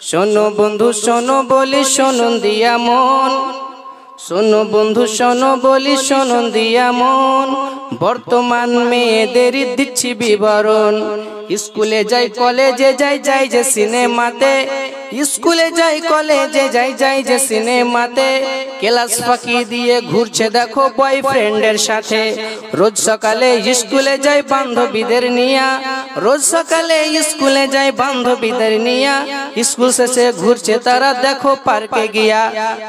শোনো বন্ধু শোনো বলি শোনুন দিয়া মন, শোনো বন্ধু শোনো বলি শোনুন দিয়া মন। বর্তমান মেয়েদের দিচ্ছি বিবরণ। স্কুলে যাই কলেজে যাই যাই যে সিনেমাতে, স্কুলে যাই কলেজে যাই যাই যে সিনেমাতে। ক্লাস ফাঁকি দিয়ে ঘুরছে দেখো বয়ফ্রেন্ডের সাথে। রোজ সকালে স্কুলে যাই বান্ধবীদের নিয়া, রোজ সকালে স্কুলে যাই বান্ধবীদের নিয়া। স্কুল শেষে ঘুরছে তারা দেখো পার্কে গিয়া।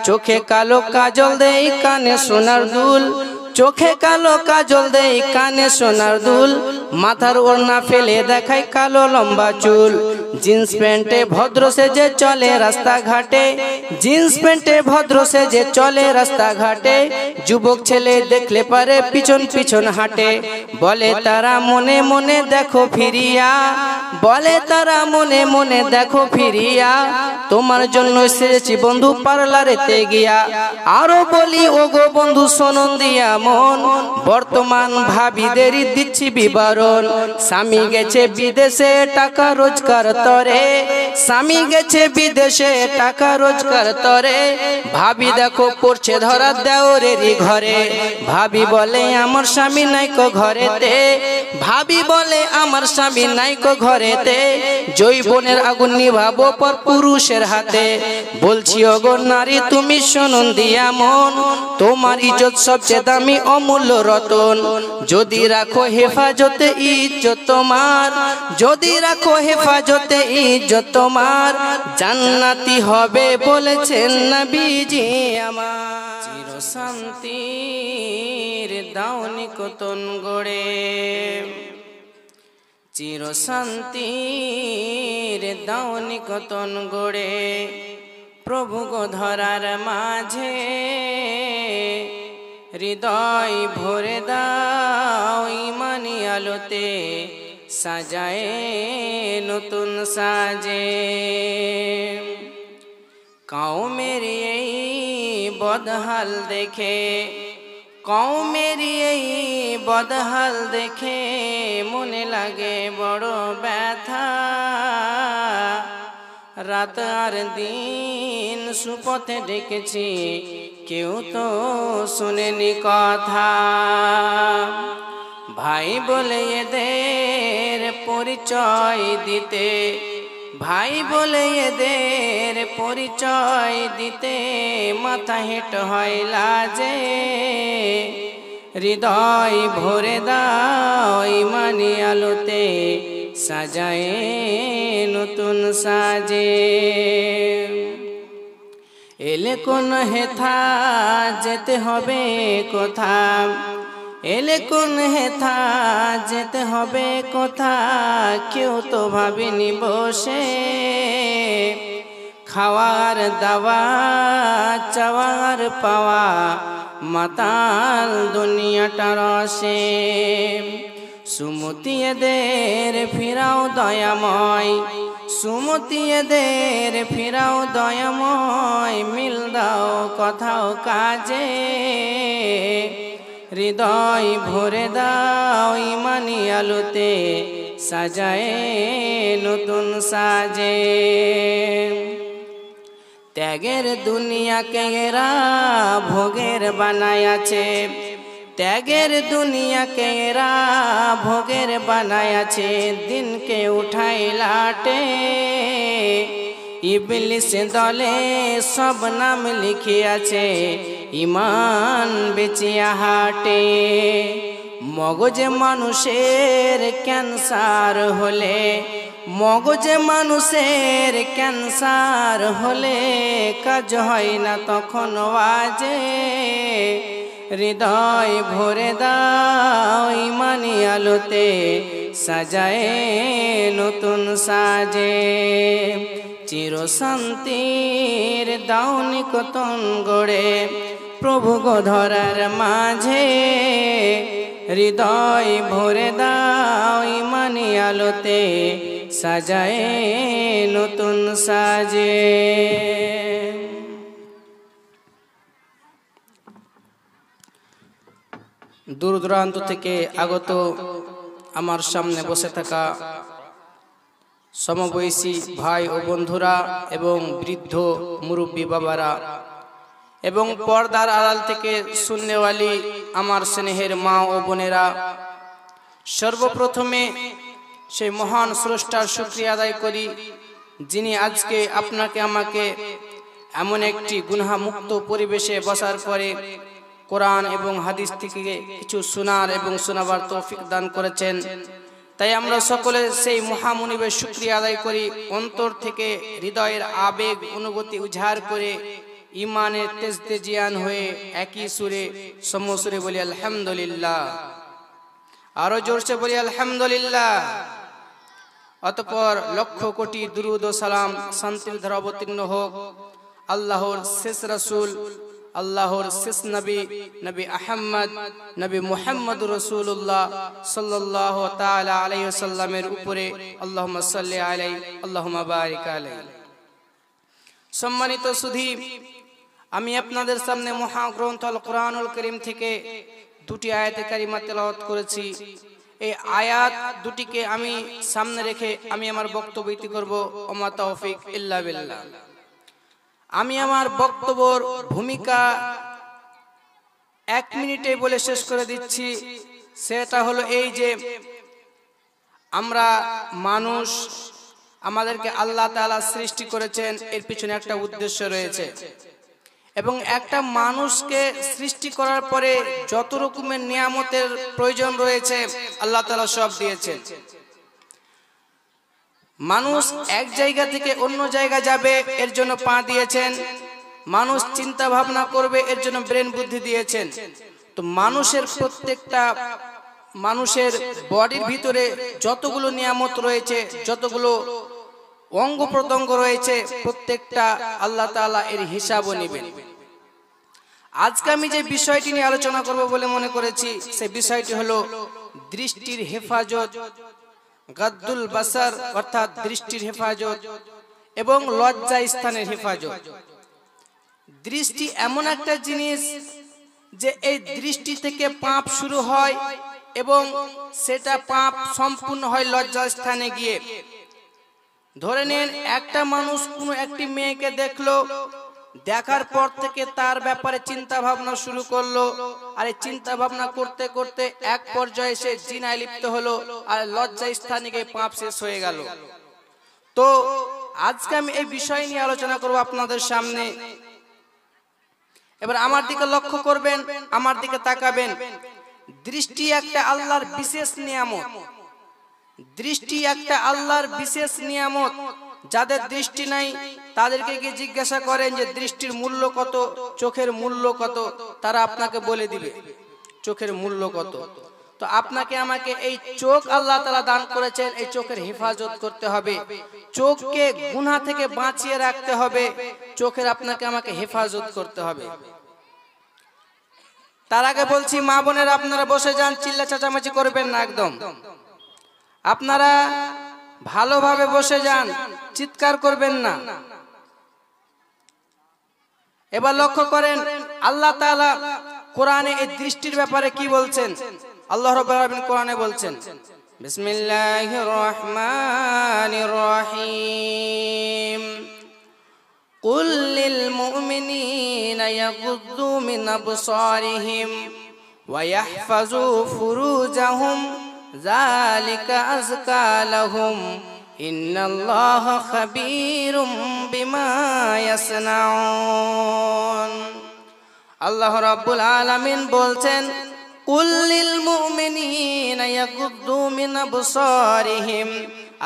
চোখে কালো কাজল দেই কানে সোনার দুল, চোখে কালো কাজল দেই কানে সোনার দুল। মাথার ওড়না ফেলে দেখায় কালো লম্বা চুল। জিন্স প্যান্টে ভদ্র সেজে চলে রাস্তাঘাটে, জিন্স প্যান্টে ভদ্র সেজে চলে রাস্তাঘাটে। যুবক ছেলে দেখলে পারে পিছন পিছন হাঁটে। বলে তারা মনে মনে দেখো ফিরিয়া, বলে তারা মনে মনে দেখো ফিরিয়া। তোমার জন্য এসেছি বন্ধু পার্লারেতে গিয়া। আরো বলি ওগো বন্ধু শোনুন দিয়া মন, বর্তমান ভাবিদেরই দিচ্ছি বিবরণ। স্বামী গেছে বিদেশে টাকা রোজগার তরে, স্বামী গেছে বিদেশে টাকা রোজগার তরে। ভাবি দেখো পড়ছে ধরা দেওরেরই ঘরে। ভাবি বলে আমার স্বামী নাইকো ঘরেতে, ভাবি বলে আমার স্বামী নাইকো ঘরেতে। জৈবনের আগুন নিভাবো পর পুরুষের হাতে। বলছি ওগো নারী তুমি শুনুন দিয়া মন, তোমার ইজ্জত সবচেয়ে দামি অমূল্য রতন। যদি রাখো হেফাজতে ইজ্জত তোমার, যদি রাখো হেফাজতে ইজ্জত তোমার। জান্নাতি হবে বলেছেন নবীজি আমার। চিরশান্তির দাওনি কতন গড়ে, চিরশান্তির দাওনি কতন গড়ে। প্রভু গো ধরার মাঝে হৃদয় ভরে দাও ইমানি আলোতে। সাজায় নতুন সাজে কওমের এই বদহাল দেখে, কওমের এই বদহাল দেখে মনে লাগে বড় ব্যথা। রাত আর দিন সুপথে ডেকেছি কেউ তো শুনেনি কথা। ভাই বলে এদের পরিচয় দিতে, ভাই বলে এদের পরিচয় দিতে মাথা হেঁট হয় লাজে। হৃদয় ভরে দাও ইমানি আলোতে, সাজায় নতুন সাজে। এলে কোন হেথা যেতে হবে কোথা, এলে কোন হেথা যেতে হবে কোথা। কেউ তো ভাবেনি বসে খাওয়ার দাওয়া চাওয়ার পাওয়া মাতাল দুনিয়াটা রসে। সুমতি এদের ফিরাও দয়াময়, সুমতি এদের ফিরাও দয়াময়। মিল দাও কথাও কাজে, হৃদয় ভরে দাও ইমানি আলোতে। সাজায় নতুন সাজে ত্যাগের দুনিয়াকে এরা ভোগের বানায়াছে, ত্যাগের দুনিয়াকে এরা ভোগের বানায়াছে। দিনকে উঠাই লাটে ইবলিস দলে সব নাম লিখিয়াছে, ইমান বেচিয়া হাটে। মগজে মানুষের ক্যান্সার হলে, মগজে মানুষের ক্যান্সার হলে কাজ হয় না তখন ওয়াজে। হৃদয় ভরে দাও ইমানি আলোতে, সাজায় নতুন সাজে। চিরশান্তির দাওনি কতন গড়ে, প্রভু গো ধরার মাঝে। হৃদয় ভরে দাও ইমানি আলোতে, সাজায় নতুন সাজে। দূর দূরান্ত থেকে আগত আমার সামনে বসে থাকা সমবয়সী ভাই ও বন্ধুরা এবং বৃদ্ধ মুরব্বী বাবারা এবং পর্দার আড়াল থেকে শুননেওয়ালি আমার স্নেহের মা ও বোনেরা, সর্বপ্রথমে সেই মহান স্রষ্টার শুকরিয়া আদায় করি যিনি আজকে আপনাকে আমাকে এমন একটি গুনাহমুক্ত পরিবেশে বসার পরে কোরআন এবং হাদিস থেকে কিছু শোনার এবং শোনাবার তৌফিক দান করেছেন। তাই আমরা সকলে সেই মহামনিবের শুকরিয়া আদায় করি, অন্তর থেকে হৃদয়ের আবেগ অনুভূতি উজাড় করে ইমানের তেজতেজিয়ান হয়ে একই সুরে সমসুরে বলি আলহামদুলিল্লাহ, আরো জোরসে বলি আলহামদুলিল্লাহ। অতঃপর লক্ষ কোটি দুরুদ ও সালাম শান্তির ধারা অবতীর্ণ হোক আল্লাহর শেষ রাসূল, আল্লাহর শেষ নবী, নবী আহমদ, নবী মুহাম্মদ রাসূলুল্লাহ সাল্লাল্লাহু তাআলা আলাইহি ওয়াসাল্লামের উপরে। আল্লাহুম্মা সাল্লি আলাইহি আল্লাহুম্মা বারিক আলাইহি। সম্মানিত সুধী, আমি আপনাদের সামনে মহাগ্রন্থ আল কোরআনুল কারীম থেকে দুটি আয়াতে কারিমা তেলাওয়াত করেছি। এই আয়াত দুটিকে আমি সামনে রেখে আমি আমার বক্তব্য ইতি করব। ওমা তাওফিক ইল্লা বিল্লাহ। আমি আমার বক্তব্যের ভূমিকা 1 মিনিটে বলে শেষ করে দিচ্ছি। সেটা হলো এই যে আমরা মানুষ, আমাদেরকে আল্লাহ তাআলা সৃষ্টি করেছেন, এর পিছনে একটা উদ্দেশ্য রয়েছে এবং একটা মানুষকে সৃষ্টি করার পরে যত রকমের নিয়ামতের প্রয়োজন রয়েছে আল্লাহ তাআলা সব দিয়েছেন। মানুষ এক জায়গা থেকে অন্য জায়গা যাবে এর জন্য পা দিয়েছেন, মানুষ চিন্তা ভাবনা করবে এর জন্য ব্রেন বুদ্ধি দিয়েছেন। তো মানুষের প্রত্যেকটা মানুষের বডির ভিতরে যতগুলো নিয়ামত রয়েছে, যতগুলো অঙ্গ প্রত্যঙ্গ রয়েছে, প্রত্যেকটা আল্লাহ তাআলা এর হিসাবও নেবেন। আজকে আমি যে বিষয়টি নিয়ে আলোচনা করব বলে মনে করেছি, সেই বিষয়টি হলো দৃষ্টির হেফাজত, গাদ্দুল বাসার অর্থাৎ দৃষ্টির হেফাজত এবং লজ্জা স্থানের হেফাজত। দৃষ্টি এমন একটা জিনিস যে এই দৃষ্টি থেকে পাপ শুরু হয় এবং সেটা পাপ সম্পূর্ণ হয় লজ্জা স্থানে গিয়ে। ধরে নেন একটা মানুষ কোনো একটি মেয়েকে দেখলো, দেখার পর থেকে তার ব্যাপারে চিন্তা ভাবনা শুরু করলো, আর এই চিন্তা ভাবনা করতে করতে এক পর্যায়ে সে জিনায় লিপ্ত হলো, আর লজ্জা স্থানে গিয়ে পাপ শেষ হয়ে গেল। তো আজকে আমি এই বিষয় নিয়ে আলোচনা করব আপনাদের সামনে। এবার আমার দিকে লক্ষ্য করবেন, আমার দিকে তাকাবেন। দৃষ্টি একটা আল্লাহর বিশেষ নিয়ামত, দৃষ্টি একটা আল্লাহর বিশেষ নিয়ামত। যাদের দৃষ্টি নাই তাদেরকে গিয়ে জিজ্ঞাসা করেন যে দৃষ্টির মূল্য কত, চোখের মূল্য কত, তারা আপনাকে বলে দিবে চোখের মূল্য কত। তো আপনাকে আমাকে এই চোখ আল্লাহ তাআলা দান করেছেন, এই চোখের হেফাজত করতে হবে, চোখকে গুনাহ থেকে বাঁচিয়ে রাখতে হবে, চোখের আপনাকে আমাকে হেফাজত করতে হবে। তার আগে বলছি, মা বোনেরা আপনারা বসে যান, চিল্লা চেঁচামেচি করবেন না একদম। আপনারা ভালোভাবে বসে যান, চিৎকার করবেন না। এবার লক্ষ্য করেন আল্লাহ তাআলা কোরআনে এই দৃষ্টির ব্যাপারে কি বলছেন। আল্লাহ রাব্বুল আলামিন কোরআনে বলছেন, বিসমিল্লাহির রহমানির রহিম, কুল লিল মুমিনিনা ইয়াগুদ্দু মিন আবসারিহিম ওয়া ইয়াহফাজু ফুরুজাহুম যালিকা আযকা লাহুম ইন্নাল্লাহা খাবীরুম বিমা ইয়াসনাউন। আল্লাহ রাব্বুল আলামিন বলছেন, কুল লিল মুমিনিনা ইয়াগুদ্দু মিন আবসারিহিম।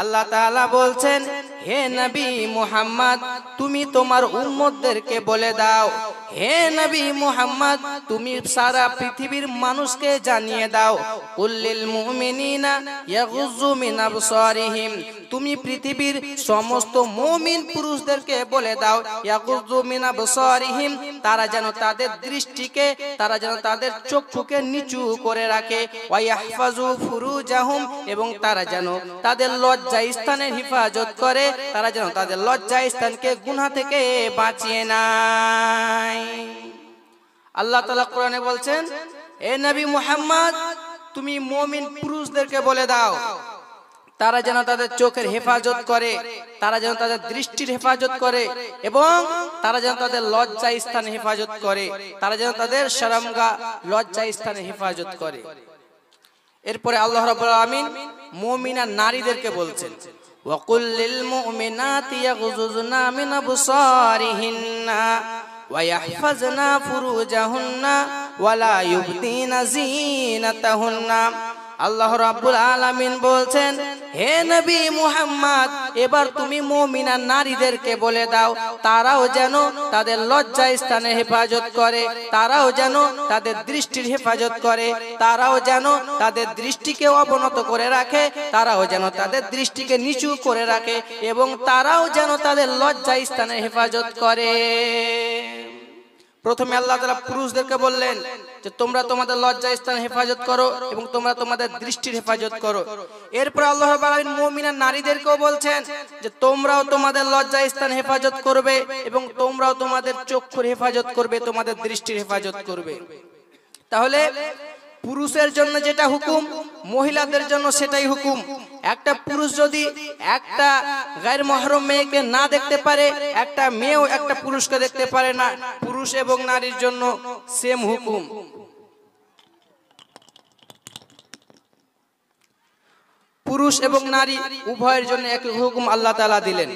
আল্লাহ তাআলা বলছেন, হে নবী মুহাম্মদ, তুমি তোমার উম্মতদেরকে বলে দাও, হে নবী মুহাম্মদ, তুমি সারা পৃথিবীর মানুষকে জানিয়ে দাও, কুল্লিল মুমিনিনা ইয়াগুযু মিন আবসারিহিম, তুমি পৃথিবীর সমস্ত মুমিন পুরুষদেরকে বলে দাও, ইয়াগুযু মিন আবসারিহিম, তারা যেন তাদের দৃষ্টিকে, তারা যেন তাদের চক্ষুকে নিচু করে রাখে, ওয়া ইয়াহফাজু ফুরুজাহুম, এবং তারা যেন তাদের লজ্জা স্থানের হেফাজত করে, তারা যেন তাদের লজ্জা স্থানকে গুনাহ থেকে বাঁচিয়ে নেয়। আল্লাহ তাআলা কোরআনে বলছেন, এ নবী মুহাম্মদ, তুমি মুমিন পুরুষদেরকে বলে দাও, তারা যেন তাদের চোখের হেফাজত করে, তারা যেন তাদের দৃষ্টির হেফাজত করে, এবং তারা যেন তাদের লজ্জা স্থানে হেফাজত করে, তারা যেন তাদের শরমগাহ লজ্জা স্থানে হেফাজত করে। এরপরে আল্লাহ রাব্বুল আলামিন মুমিনা নারীদেরকে বলছেন, ওয়াকুল লিল মুমিনাতি ইয়াগুযুজনা মিন আবসারিহিন্না ওয়া ইয়াহফাজনা ফুরুজাহুন্না ওয়া লা ইউবদিনা যিনাতাহুন্না। আল্লাহ রাব্বুল আলামিন বলছেন, হে নবী মুহাম্মদ, এবার তুমি মুমিনা নারীদেরকে বলে দাও তারাও যেন তাদের লজ্জা স্থানে হেফাজত করে, তারাও যেন তাদের দৃষ্টির হেফাজত করে, তারাও যেন তাদের দৃষ্টিকে অবনত করে রাখে, তারাও যেন তাদের দৃষ্টিকে নিচু করে রাখে, এবং তারাও যেন তাদের লজ্জা স্থানে হেফাজত করে। প্রথমে আল্লাহ তাআলা পুরুষদেরকে বললেন যে তোমরা তোমাদের লজ্জা স্থান হেফাজত করো এবং তোমরা তোমাদের দৃষ্টির হেফাজত করো। এরপর আল্লাহ রাব্বুল আলামিন মুমিনা নারীদেরকেও বলছেন যে তোমরাও তোমাদের লজ্জা স্থান হেফাজত করবে এবং তোমরাও তোমাদের চক্ষুর হেফাজত করবে, তোমাদের দৃষ্টির হেফাজত করবে। তাহলে পুরুষের জন্য যেটা হুকুম, মহিলাদের জন্য সেটাই হুকুম। একটা পুরুষ যদি একটা গায়ের মহরম মেয়েকে না দেখতে পারে, একটা মেয়েও একটা পুরুষকে দেখতে পারে না। পুরুষ এবং নারীর জন্য সেম হুকুম। পুরুষ এবং নারী উভয়ের জন্য একই হুকুম আল্লাহ তাআলা দিলেন।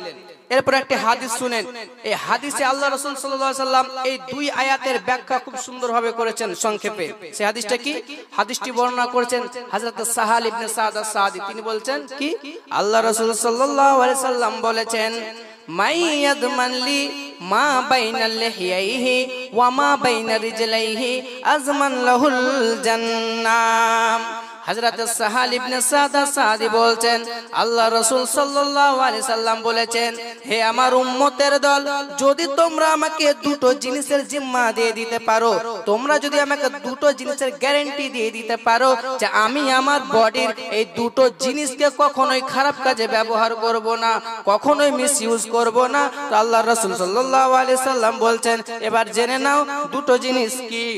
এরপর একটি হাদিস শুনেন। এই হাদিসে আল্লাহ রাসূল সাল্লাল্লাহু আলাইহি সাল্লাম এই দুই আয়াতের ব্যাখ্যা খুব সুন্দরভাবে করেছেন সংক্ষেপে। সেই হাদিসটা কি? হাদিসটি বর্ণনা করেছেন হযরত সাহাল ইবনে সাদ আস-সাদি। তিনি বলছেন কি, আল্লাহ রাসূল সাল্লাল্লাহু আলাইহি সাল্লাম বলেছেন, মাইয়াদমান লি মা বাইনা লিহিয়াইহি ওয়া মা বাইনা রিজলাইহি আজমান লাহুল জান্নাহ। হযরত সাহাল ইবনে সাদ আস-সাদি বলছেন, আল্লাহ রাসূল সাল্লাল্লাহু আলাইহি সাল্লাম বলেছেন, হে আমার উম্মতের দল, যদি তোমরা আমাকে দুটো জিনিসের জিম্মা দিয়ে দিতে পারো, তোমরা যদি আমাকে দুটো জিনিসের গ্যারান্টি দিয়ে দিতে পারো যে আমি আমার বডির এই দুটো জিনিসকে কখনোই খারাপ কাজে ব্যবহার করব না, কখনোই মিসইউজ করব না, তো আল্লাহ রাসূল সাল্লাল্লাহু আলাইহি সাল্লাম বলছেন, এবার জেনে নাও দুটো জিনিস কি।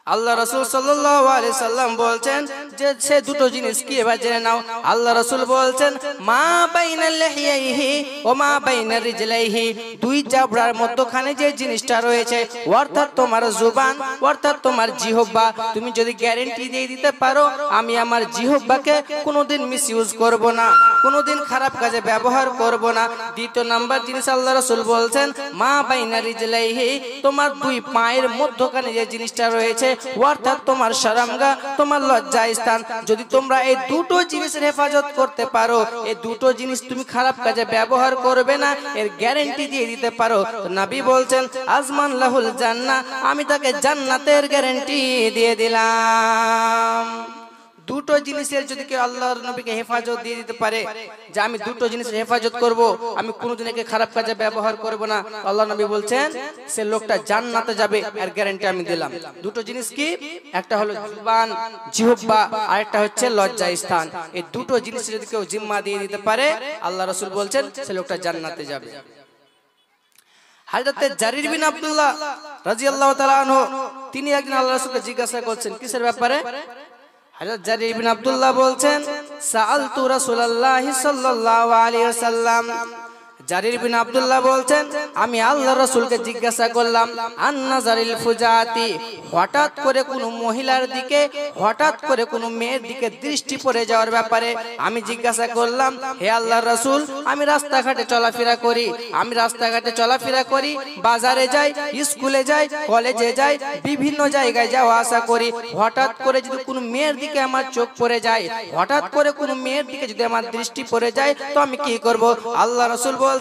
আল্লাহ রাসূল সাল্লাল্লাহু আলাইহি সাল্লাম বলছেন যে সে দুটো জিনিস কি, এবার জেনে নাও। আল্লাহ রাসূল বলছেন, মা বাইনা লিহিয়াইহি ওয়া মা বাইনা রিজলাইহি, দুই জাবরার মধ্যখানে যে জিনিসটা রয়েছে, অর্থাৎ তোমার জুবান, অর্থাৎ তোমার জিহ্বা, তুমি যদি গ্যারান্টি দিয়ে দিতে পারো আমি আমার জিহ্বাকে কোনোদিন মিসইউজ করব না, কোনোদিন খারাপ কাজে ব্যবহার করব না। দ্বিতীয় নাম্বার জিনিস আল্লাহ রাসূল বলছেন, মা বাইনা রিজলাইহি, তোমার দুই পায়ের মধ্যখানে যে জিনিসটা রয়েছে, অর্থাৎ তোমার শরমগাহ, তোমার লজ্জা স্থান, যদি তোমরা এই দুটো জিনিসের হেফাজত করতে পারো, এই দুটো জিনিস তুমি খারাপ কাজে ব্যবহার করবে না, এর গ্যারান্টি দিয়ে দিতে পারো, তো নবী বলছেন আজমান লাহুল জান্নাহ, আমি তাকে জান্নাতের গ্যারান্টি দিয়ে দিলাম। দুটো জিনিসের যদি কেউ আল্লাহর নবীকে হেফাজত দিয়ে দিতে পারে যে আমি দুটো জিনিসের হেফাজত করব, আমি কোনোদিন একে খারাপ কাজে ব্যবহার করব না, আল্লাহ নবী বলছেন সে লোকটা জান্নাতে যাবে, এর গ্যারান্টি আমি দিলাম। দুটো জিনিস কি? একটা হলো জুবান, জিহ্বা, আর একটা হচ্ছে লজ্জা স্থান। এই দুটো জিনিস যদি কেউ জিম্মা দিয়ে দিতে পারে, আল্লাহ রাসূল বলছেন সে লোকটা জান্নাতে যাবে। হযরত জারির বিন আব্দুল্লাহ রাদিয়াল্লাহু তাআলা আনহু, তিনি একদিন আল্লাহ রাসূলকে জিজ্ঞাসা করছেন কিসের ব্যাপারে। হযরত জারির বিন আব্দুল্লাহ বলছেন, সাআলতু রাসূলুল্লাহ সাল্লাল্লাহু আলাইহি ওয়াসাল্লাম। জারির বিন আব্দুল্লাহ বলছেন, আমি আল্লাহ রাসূলকে জিজ্ঞাসা করলাম, আন নাজারিল ফুজাতি, হঠাৎ করে কোনো মহিলার দিকে, হঠাৎ করে কোনো মেয়ের দিকে দৃষ্টি পড়ে যাওয়ার ব্যাপারে আমি জিজ্ঞাসা করলাম, হে আল্লাহর রাসূল, আমি রাস্তাঘাটে চলাফেরা করি, আমি রাস্তাঘাটে চলাফেরা করি, বাজারে যাই, স্কুলে যাই, কলেজে যাই, বিভিন্ন জায়গায় যাওয়া আসা করি, হঠাৎ করে যদি কোনো মেয়ের দিকে আমার চোখ পড়ে যায়, হঠাৎ করে কোনো মেয়ের দিকে যদি আমার দৃষ্টি পড়ে যায়, তো আমি কি করব? আল্লাহ রাসূল বলছেন,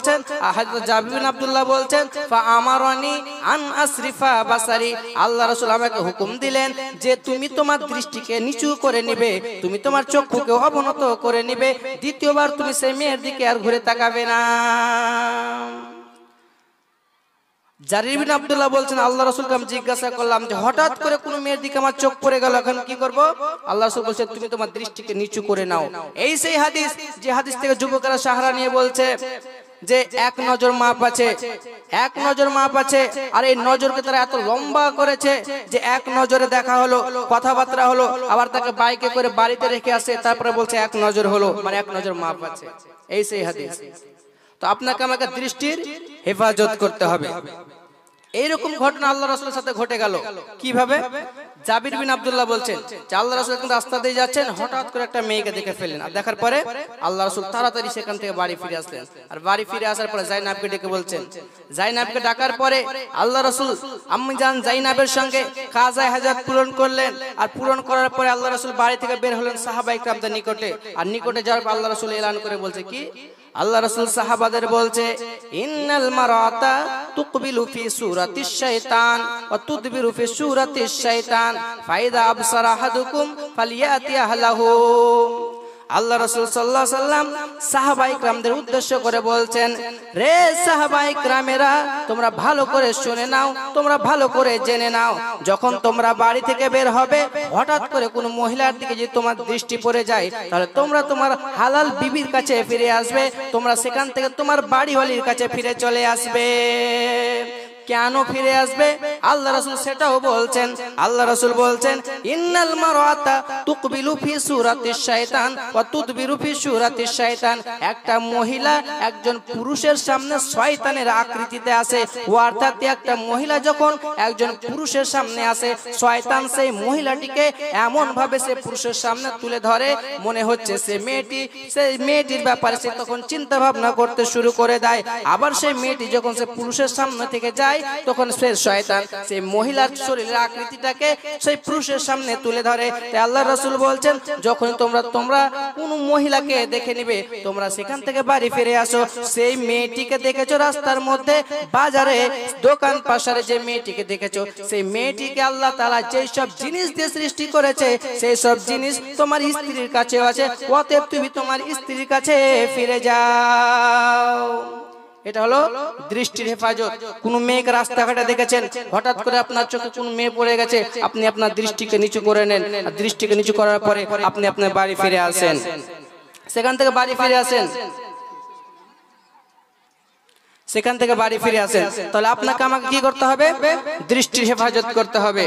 হযরত জাবির বিন আব্দুল্লাহ বলছেন, ফা আমারানি আন আসরিফা বাসারি, আল্লাহ রাসূল আমাকে হুকুম দিলেন যে তুমি তোমার দৃষ্টিকে নিচু করে নিবে, তুমি তোমার চক্ষুকে অবনত করে নিবে, দ্বিতীয়বার তুমি সেই মেয়ের দিকে আর ঘুরে তাকাবে না। জারির বিন আব্দুল্লাহ বলছেন, আল্লাহ রাসূলকে আমি জিজ্ঞাসা করলাম যে হঠাৎ করে কোন মেয়ের দিকে আমার চোখ পড়ে গেল, এখন কি করব? আল্লাহ রাসূল বলেছেন তুমি তোমার দৃষ্টিকে নিচু করে নাও। এই সেই হাদিস যে হাদিস থেকে যুবকেরা সাহারা নিয়ে বলছে যে এক নজর মাপ আছে, এক নজর মাপ আছে, আর এই নজরকে তারা এত লম্বা করেছে যে এক নজরে দেখা হলো, কথাবার্তা হলো, আবার তাকে বাইকে করে বাড়িতে রেখে আসে, তারপরে বলছে এক নজর হলো, মানে এক নজর মাপ আছে। এই সেই হাদিস। তো আপনাকে আমাকে দৃষ্টির হেফাজত করতে হবে। এইরকম ঘটনা আল্লাহ রাসূলের সাথে ঘটে গেল। কিভাবে? জাবির বিন আব্দুল্লাহ বলছেন যে আল্লাহ রাসূল কিন্তু রাস্তা দিয়ে যাচ্ছেন, হঠাৎ করে একটা মেয়েকে দেখে ফেললেন। আর দেখার পরে আল্লাহ রাসূল তাড়াতাড়ি সেখান থেকে বাড়ি ফিরে আসলেন। আর বাড়ি ফিরে আসার পরে জাইনাবকে ডেকে বলছেন, জাইনাবকে ডাকার পরে আল্লাহ রাসূল আম্মি জান জাইনাবের সঙ্গে কাজায়ে হাজাত পূরণ করলেন। আর পূরণ করার পরে আল্লাহ রাসূল বাড়ি থেকে বের হলেন সাহাবায়ে কিরামদের নিকটে। আর নিকটে যাওয়ার পর আল্লাহ রাসূল এলান করে বলছে কি? আল্লাহ রাসূল সাহাবাদের বলছে, ইন্নাল মারাতা তুকবিলু ফি সূরাতিশ শাইতান ওয়া তুদবিরু ফি সূরাতিশ শাইতান ফাইদা আবসারা আহাদুকুম ফালিয়াতি আহলাহু। আল্লাহ রাসূল সাল্লাল্লাহু আলাইহি সাল্লাম সাহাবায়ে কিরামদের উদ্দেশ্য করে বলছেন, রে সাহাবায়ে কিরামেরা, তোমরা ভালো করে শুনে নাও, তোমরা ভালো করে জেনে নাও, যখন তোমরা বাড়ি থেকে বের হবে, হঠাৎ করে কোনো মহিলার দিকে যদি তোমার দৃষ্টি পড়ে যায়, তাহলে তোমরা তোমার হালাল বিবির কাছে ফিরে আসবে, তোমরা সেখান থেকে তোমার বাড়িওয়ালির কাছে ফিরে চলে আসবে। কেন ফিরে আসবে? আল্লাহ রাসূল সেটাও বলছেন। আল্লাহ রাসূল বলছেন, ইন্নাল মারাতা তুকবিলু ফি সূরাতিশ শাইতান ওয়া তুদবিরু ফি সূরাতিশ শাইতান। একটা মহিলা একজন পুরুষের সামনে শয়তানের আকৃতিতে আসে। অর্থাৎ একটা মহিলা যখন একজন পুরুষের সামনে আসে, শয়তান সেই মহিলাটিকে এমন ভাবে সে পুরুষের সামনে তুলে ধরে, মনে হচ্ছে সেই মেয়েটির ব্যাপারে সে তখন চিন্তা ভাবনা করতে শুরু করে দেয়। আবার সেই মেয়েটি যখন সে পুরুষের সামনে থেকে যায়, তখন সে শয়তান সেই মহিলার শরীরের আকৃতিটাকে সেই পুরুষের সামনে তুলে ধরে। তাই আল্লাহ রাসূল বলছেন, যখন তোমরা কোন মহিলাকে দেখে নিবে, তোমরা সেখান থেকে বাড়ি ফিরে আসো। সেই মেয়েটিকে দেখেছো রাস্তার মধ্যে, বাজারে, দোকান পাশারে যে মেয়েটিকে দেখেছো, সেই মেয়েটিকে আল্লাহ তাআলা যেই সব জিনিস দিয়ে সৃষ্টি করেছে, সেই সব জিনিস তোমার স্ত্রীর কাছেও আছে, অতএব তুমি তোমার স্ত্রীর কাছে ফিরে যাও। এটা হলো দৃষ্টির হেফাজত। কোন মেয়েকে রাস্তাঘাটে দেখেছেন, হঠাৎ করে আপনার চোখে কোন মেয়ে পড়ে গেছে, আপনি আপনার দৃষ্টিকে নিচু করে নেন। আর দৃষ্টিকে নিচু করার পরে আপনি আপনার বাড়ি ফিরে আসেন, সেখান থেকে বাড়ি ফিরে আসেন, সেখান থেকে বাড়ি ফিরে আসেন। তাহলে আপনাকে আমাকে কি করতে হবে? দৃষ্টির হেফাজত করতে হবে।